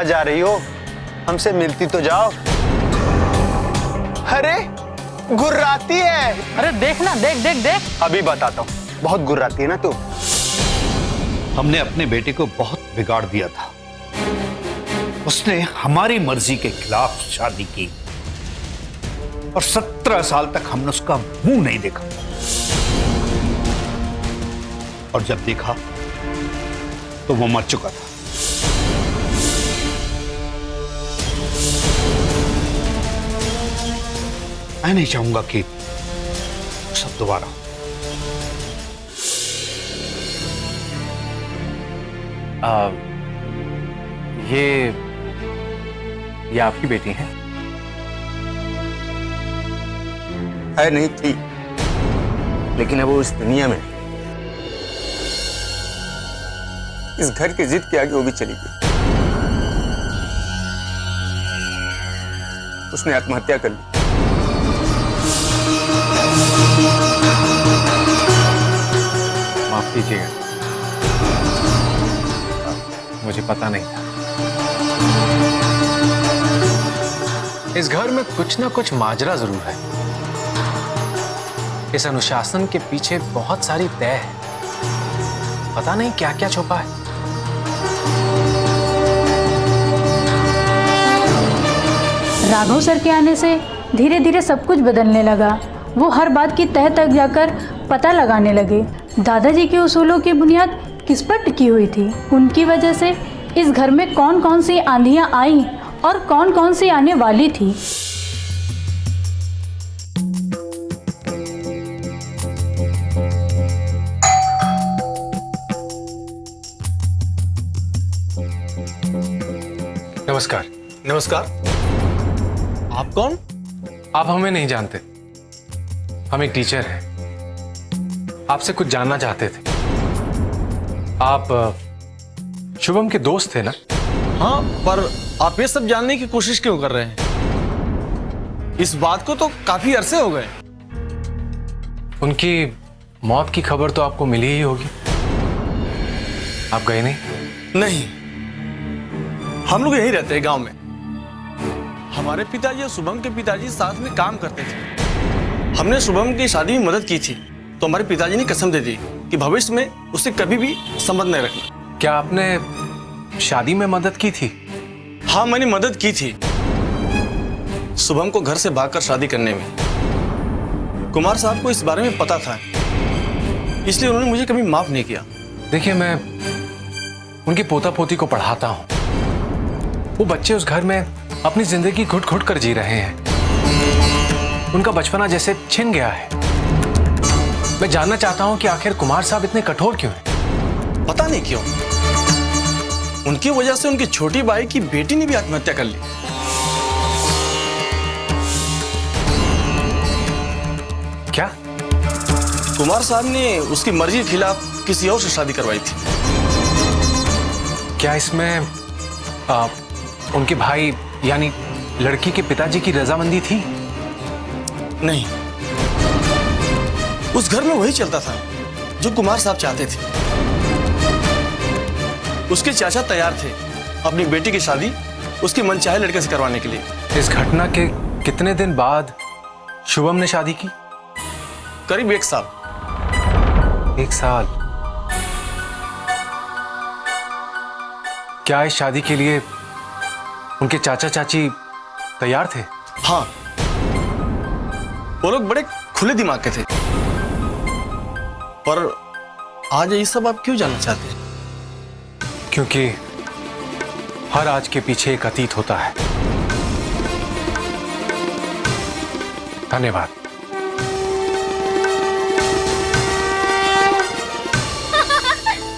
कहाँ जा रही हो? हमसे मिलती तो जाओ। अरे गुर्राती है। अरे देख ना, देख देख देख। अभी बताता हूँ, बहुत गुर्राती है ना तू। हमने अपने बेटे को बहुत बिगाड़ दिया था। उसने हमारी मर्जी के खिलाफ शादी की और 17 साल तक हमने उसका मुंह नहीं देखा, और जब देखा तो वो मर चुका था। मैं नहीं चाहूंगा कि सब दोबारा हो। ये आपकी बेटी है? है नहीं थी, लेकिन अब वो इस दुनिया में, इस घर की जिद के आगे वो भी चली गई। उसने आत्महत्या कर ली। माफ कीजिएगा, मुझे पता नहीं था। इस घर में कुछ ना कुछ माजरा जरूर है। इस अनुशासन के पीछे बहुत सारी तय है। पता नहीं क्या क्या छुपा है। राघव सर के आने से धीरे धीरे सब कुछ बदलने लगा। वो हर बात की तह तक जाकर पता लगाने लगे। दादाजी के उसूलों की बुनियाद किस पर टिकी हुई थी? उनकी वजह से इस घर में कौन कौन सी आंधियां आई और कौन कौन सी आने वाली थी? नमस्कार। नमस्कार। आप कौन? आप हमें नहीं जानते। हम एक टीचर हैं। आपसे कुछ जानना चाहते थे। आप शुभम के दोस्त थे ना? हाँ, पर आप ये सब जानने की कोशिश क्यों कर रहे हैं? इस बात को तो काफी अरसे हो गए। उनकी मौत की खबर तो आपको मिली ही होगी। आप गए नहीं? नहीं, हम लोग यहीं रहते हैं गांव में। हमारे पिताजी और शुभम के पिताजी साथ में काम करते थे। हमने शुभम की शादी में मदद की थी, तो हमारे पिताजी ने कसम दे दी कि भविष्य में उससे कभी भी संबंध नहीं रखना। क्या आपने शादी में मदद की थी? हाँ, मैंने मदद की थी शुभम को घर से भागकर शादी करने में। कुमार साहब को इस बारे में पता था, इसलिए उन्होंने मुझे कभी माफ नहीं किया। देखिए, मैं उनकी पोता पोती को पढ़ाता हूं। वो बच्चे उस घर में अपनी जिंदगी घुट घुट कर जी रहे हैं। उनका बचपना जैसे छिन गया है। मैं जानना चाहता हूं कि आखिर कुमार साहब इतने कठोर क्यों हैं? पता नहीं क्यों। उनकी वजह से उनकी छोटी भाई की बेटी ने भी आत्महत्या कर ली। क्या? कुमार साहब ने उसकी मर्जी के खिलाफ किसी और से शादी करवाई थी। क्या इसमें उनके भाई यानी लड़की के पिताजी की रजामंदी थी? नहीं, उस घर में वही चलता था जो कुमार साहब चाहते थे। उसके चाचा तैयार थे अपनी बेटी की शादी उसके मनचाहे लड़के से करवाने के लिए। इस घटना के कितने दिन बाद शुभम ने शादी की? करीब 1 साल। 1 साल? क्या इस शादी के लिए उनके चाचा चाची तैयार थे? हाँ, वो लोग बड़े खुले दिमाग के थे। पर आज ये सब आप क्यों जानना चाहते हैं? क्योंकि हर आज के पीछे एक अतीत होता है। धन्यवाद।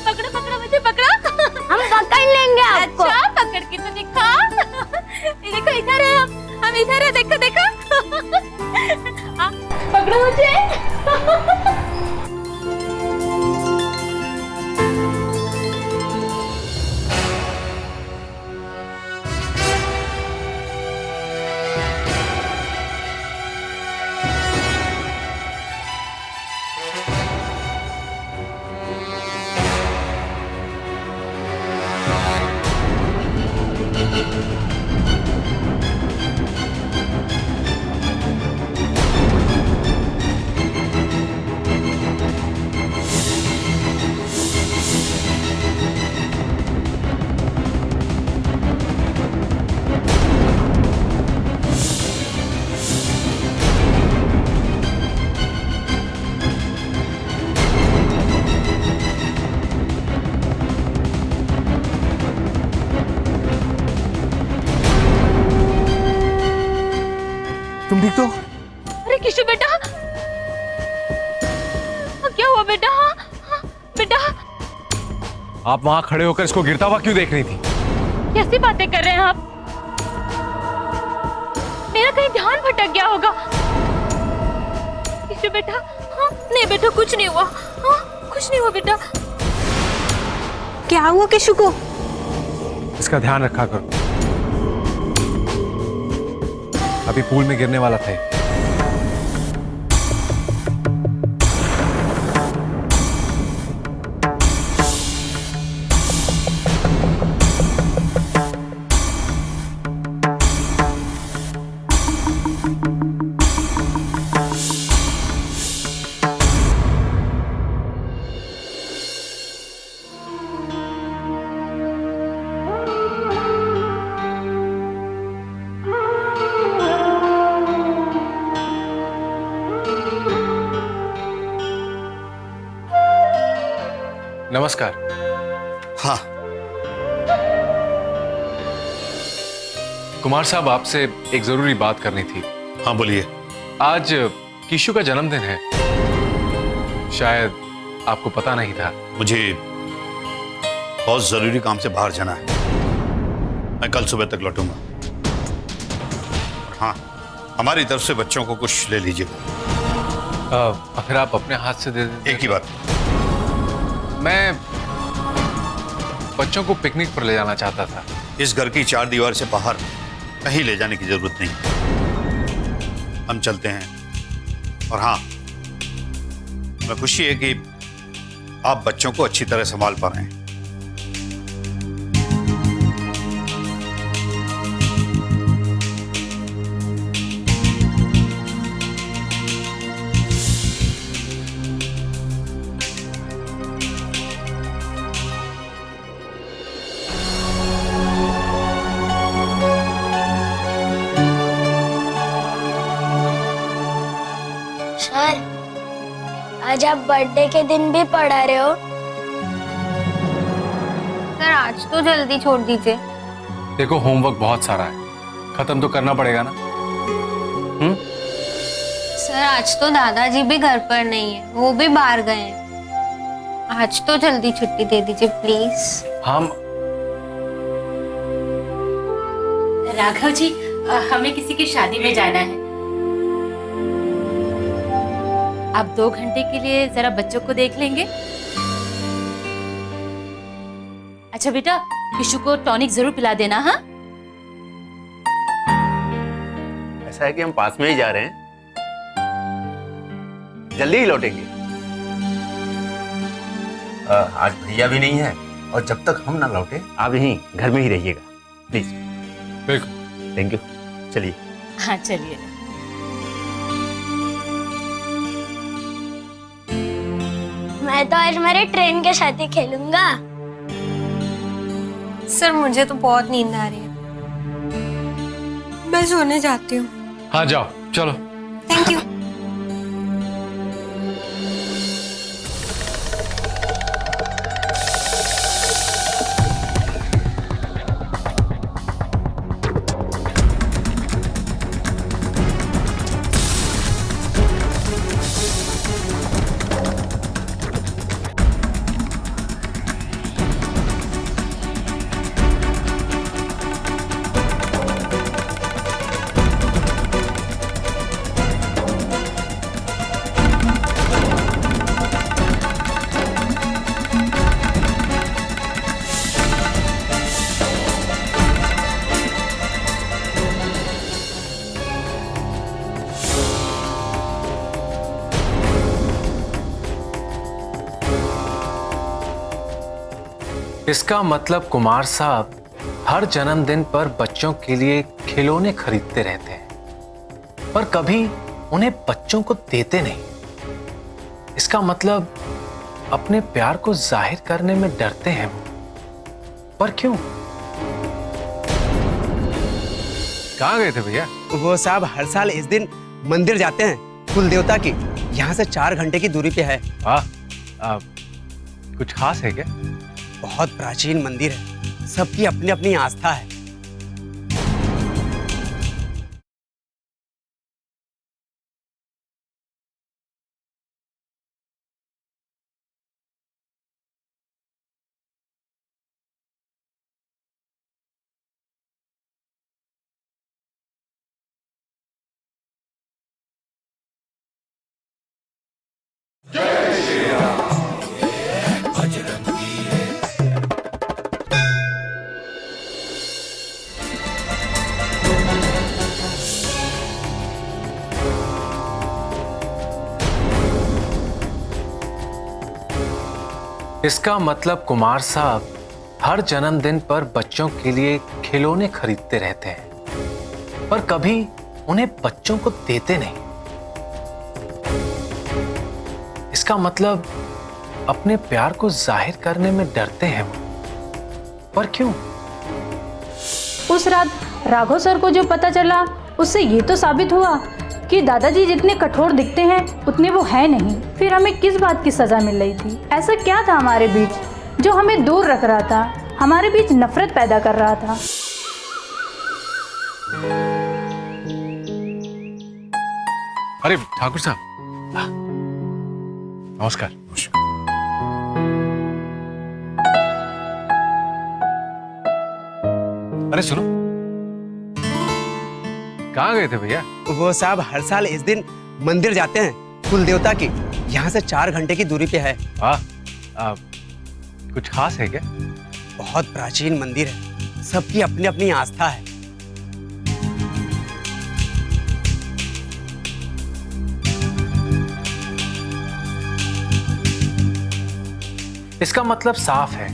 पकड़ो पकड़ो मुझे पकड़ो। हम पकड़ लेंगे आपको। अच्छा, पकड़ के तो दिखा। ये देखो, इधर है हम इधर है। देखो देखो। पकड़ो मुझे। आप वहां खड़े होकर इसको गिरता हुआ क्यों देख रही थी? कैसी बातें कर रहे हैं आप? मेरा कहीं ध्यान भटक गया होगा। किशु बेटा, हाँ नहीं बेटा, कुछ नहीं हुआ। हाँ कुछ नहीं हुआ बेटा। क्या हुआ किशु को? इसका ध्यान रखा करो, अभी पूल में गिरने वाला था। नमस्कार। हाँ, कुमार साहब, आपसे एक जरूरी बात करनी थी। हाँ बोलिए। आज किशु का जन्मदिन है, शायद आपको पता नहीं था। मुझे बहुत जरूरी काम से बाहर जाना है, मैं कल सुबह तक लौटूंगा। और हाँ, हमारी तरफ से बच्चों को कुछ ले लीजिएगा। अगर आप अपने हाथ से दे दें। एक ही बात। मैं बच्चों को पिकनिक पर ले जाना चाहता था। इस घर की चार दीवार से बाहर कहीं ले जाने की जरूरत नहीं, हम चलते हैं। और हाँ, मैं खुशी है कि आप बच्चों को अच्छी तरह संभाल पा रहे हैं। सर, आज आप बर्थडे के दिन भी पढ़ा रहे हो? सर आज तो जल्दी छोड़ दीजिए। देखो, होमवर्क बहुत सारा है, खत्म तो करना पड़ेगा ना। सर आज तो दादाजी भी घर पर नहीं है, वो भी बाहर गए हैं। आज तो जल्दी छुट्टी दे दीजिए प्लीज। हम राघव जी, हमें किसी की शादी में जाना है। आप 2 घंटे के लिए जरा बच्चों को देख लेंगे? अच्छा बेटा, किशु को टॉनिक जरूर पिला देना। हाँ, ऐसा है कि हम पास में ही जा रहे हैं, जल्दी ही लौटेंगे। आज भैया भी नहीं है, और जब तक हम ना लौटे आप यहीं घर में ही रहिएगा प्लीज। बिल्कुल। Thank you. चलिए। हाँ चलिए। मैं तो आज मेरे ट्रेन के साथ ही खेलूंगा। सर मुझे तो बहुत नींद आ रही है, मैं सोने जाती हूँ। हाँ जाओ, चलो। Thank you. इसका मतलब कुमार साहब हर जन्मदिन पर बच्चों के लिए खिलौने खरीदते रहते हैं, पर कभी उन्हें बच्चों को देते नहीं। इसका मतलब अपने प्यार को जाहिर करने में डरते हैं वो। पर क्यों? कहाँ गए थे भैया? वो साहब हर साल इस दिन मंदिर जाते हैं, कुल देवता की। यहाँ से 4 घंटे की दूरी पे है। कुछ खास है क्या? बहुत प्राचीन मंदिर है, सबकी अपनी अपनी आस्था है। इसका मतलब कुमार साहब हर जन्मदिन पर बच्चों के लिए खिलौने खरीदते रहते हैं, पर कभी उन्हें बच्चों को देते नहीं। इसका मतलब अपने प्यार को जाहिर करने में डरते हैं वो। पर क्यों? उस रात राघव सर को जो पता चला उससे ये तो साबित हुआ कि दादाजी जितने कठोर दिखते हैं उतने वो है नहीं। फिर हमें किस बात की सजा मिल रही थी? ऐसा क्या था हमारे बीच जो हमें दूर रख रहा था, हमारे बीच नफरत पैदा कर रहा था? अरे ठाकुर साहब, नमस्कार। अरे सुनो, कहाँ गए थे भैया? वो साहब हर साल इस दिन मंदिर जाते हैं, कुल देवता की। यहाँ से 4 घंटे की दूरी पे है। कुछ खास है क्या? बहुत प्राचीन मंदिर है, सबकी अपनी अपनी आस्था है। इसका मतलब साफ है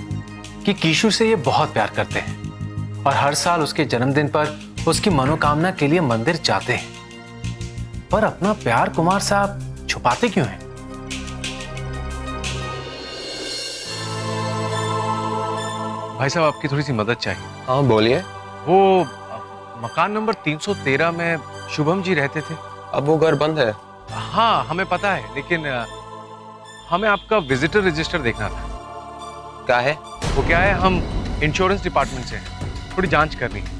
कि कीशु से ये बहुत प्यार करते हैं और हर साल उसके जन्मदिन पर उसकी मनोकामना के लिए मंदिर जाते हैं। पर अपना प्यार कुमार साहब छुपाते क्यों हैं? भाई साहब, आपकी थोड़ी सी मदद चाहिए। हाँ बोलिए। वो मकान नंबर 313 में शुभम जी रहते थे। अब वो घर बंद है। हाँ हमें पता है, लेकिन हमें आपका विजिटर रजिस्टर देखना था। क्या है? वो क्या है, हम इंश्योरेंस डिपार्टमेंट से हैं, थोड़ी जांच करनी है।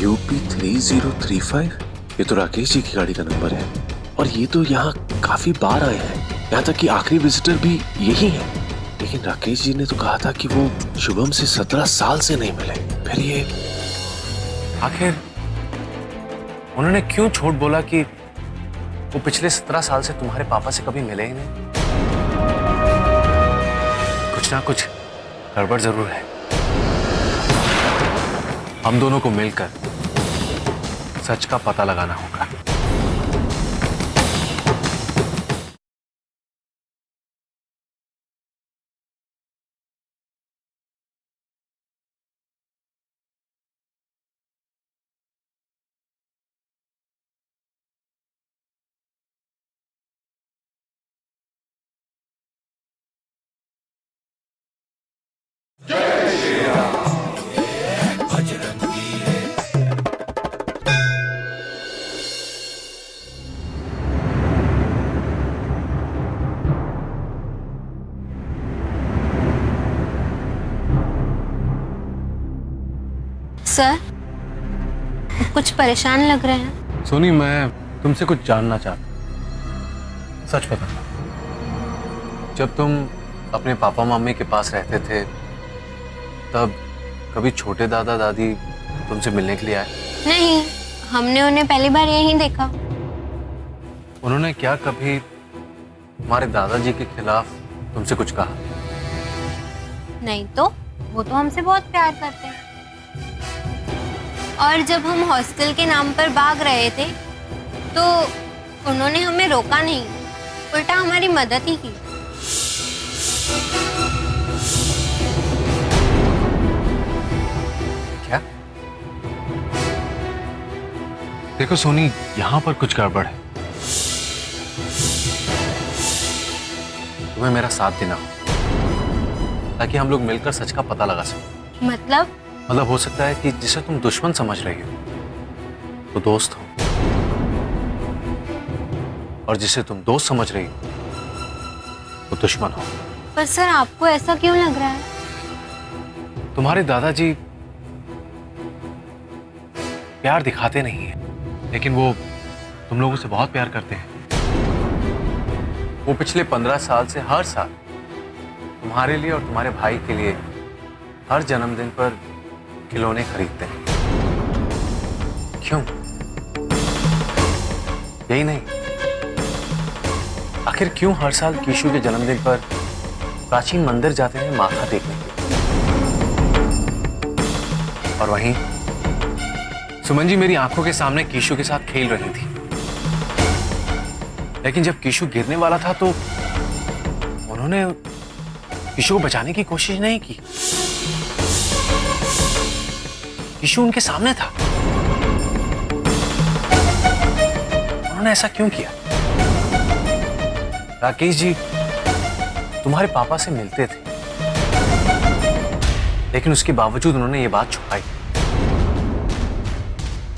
UP 3035, ये तो राकेश जी की गाड़ी का नंबर है और ये तो यहाँ काफी बार आए हैं। यहाँ तक कि आखिरी विजिटर भी यही है। लेकिन राकेश जी ने तो कहा था कि वो शुभम से 17 साल से नहीं मिले। फिर ये आखिर उन्होंने क्यों झूठ बोला कि वो पिछले 17 साल से तुम्हारे पापा से कभी मिले ही नहीं? कुछ ना कुछ गड़बड़ जरूर है। हम दोनों को मिलकर सच का पता लगाना होगा। सर, कुछ परेशान लग रहे हैं। सोनी, मैं तुमसे कुछ जानना चाहता हूं। सच बता, जब तुम अपने पापा मम्मी के पास रहते थे तब कभी छोटे दादा दादी तुमसे मिलने के लिए आए? नहीं, हमने उन्हें पहली बार यहीं देखा। उन्होंने क्या कभी हमारे दादाजी के खिलाफ तुमसे कुछ कहा? नहीं तो, वो तो हमसे बहुत प्यार करते हैं। और जब हम हॉस्टल के नाम पर भाग रहे थे तो उन्होंने हमें रोका नहीं, उल्टा हमारी मदद ही की। क्या? देखो सोनी, यहां पर कुछ गड़बड़ है। तुम्हें मेरा साथ देना हो ताकि हम लोग मिलकर सच का पता लगा सकें। मतलब हो सकता है कि जिसे तुम दुश्मन समझ रही हो तो दोस्त हो, और जिसे तुम दोस्त समझ रही हो वो दुश्मन हो। पर सर, आपको ऐसा क्यों लग रहा है? तुम्हारे दादाजी प्यार दिखाते नहीं है, लेकिन वो तुम लोगों से बहुत प्यार करते हैं। वो पिछले 15 साल से हर साल तुम्हारे लिए और तुम्हारे भाई के लिए हर जन्मदिन पर खिलौने खरीदते हैं। क्यों? यही नहीं, आखिर क्यों हर साल कीशु के जन्मदिन पर प्राचीन मंदिर जाते हैं माथा टेकने के लिए? और वहीं सुमन जी मेरी आंखों के सामने कीशु के साथ खेल रही थी, लेकिन जब कीशु गिरने वाला था तो उन्होंने कीशु को बचाने की कोशिश नहीं की। कीशु उनके सामने था, उन्होंने ऐसा क्यों किया? राकेश जी तुम्हारे पापा से मिलते थे, लेकिन उसके बावजूद उन्होंने ये बात छुपाई।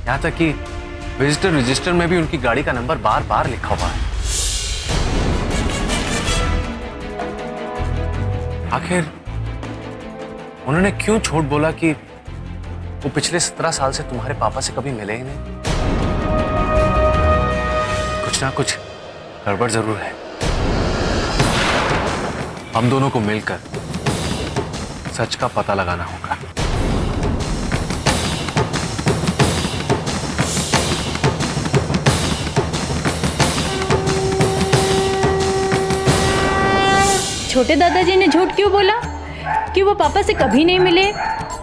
यहां तक कि विजिटर रजिस्टर में भी उनकी गाड़ी का नंबर बार बार लिखा हुआ है। आखिर उन्होंने क्यों झूठ बोला कि वो पिछले 17 साल से तुम्हारे पापा से कभी मिले ही नहीं? कुछ ना कुछ गड़बड़ जरूर है। हम दोनों को मिलकर सच का पता लगाना होगा। छोटे दादाजी ने झूठ क्यों बोला कि वो पापा से कभी नहीं मिले?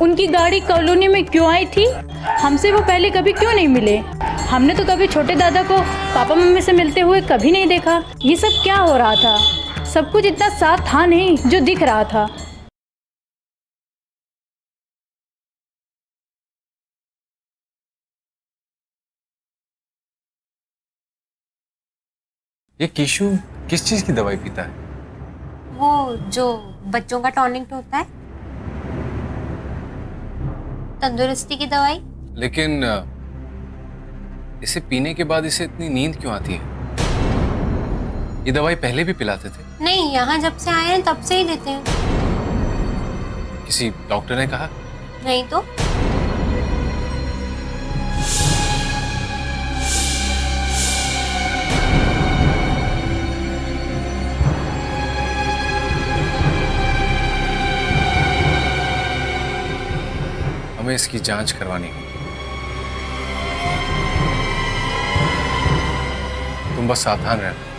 उनकी गाड़ी कॉलोनी में क्यों आई थी? हमसे वो पहले कभी क्यों नहीं मिले? हमने तो कभी छोटे दादा को पापा मम्मी से मिलते हुए कभी नहीं देखा। ये सब क्या हो रहा था? सब कुछ इतना साफ था नहीं जो दिख रहा था। ये कीशु किस चीज की दवाई पीता है? वो जो बच्चों का टॉनिक होता है, तंदुरुस्ती की दवाई। लेकिन इसे पीने के बाद इसे इतनी नींद क्यों आती है? ये दवाई पहले भी पिलाते थे? नहीं, यहाँ जब से आए हैं तब से ही देते हैं। किसी डॉक्टर ने कहा? नहीं तो। हमें इसकी जांच करवानी होगी। तुम बस सावधान रहना।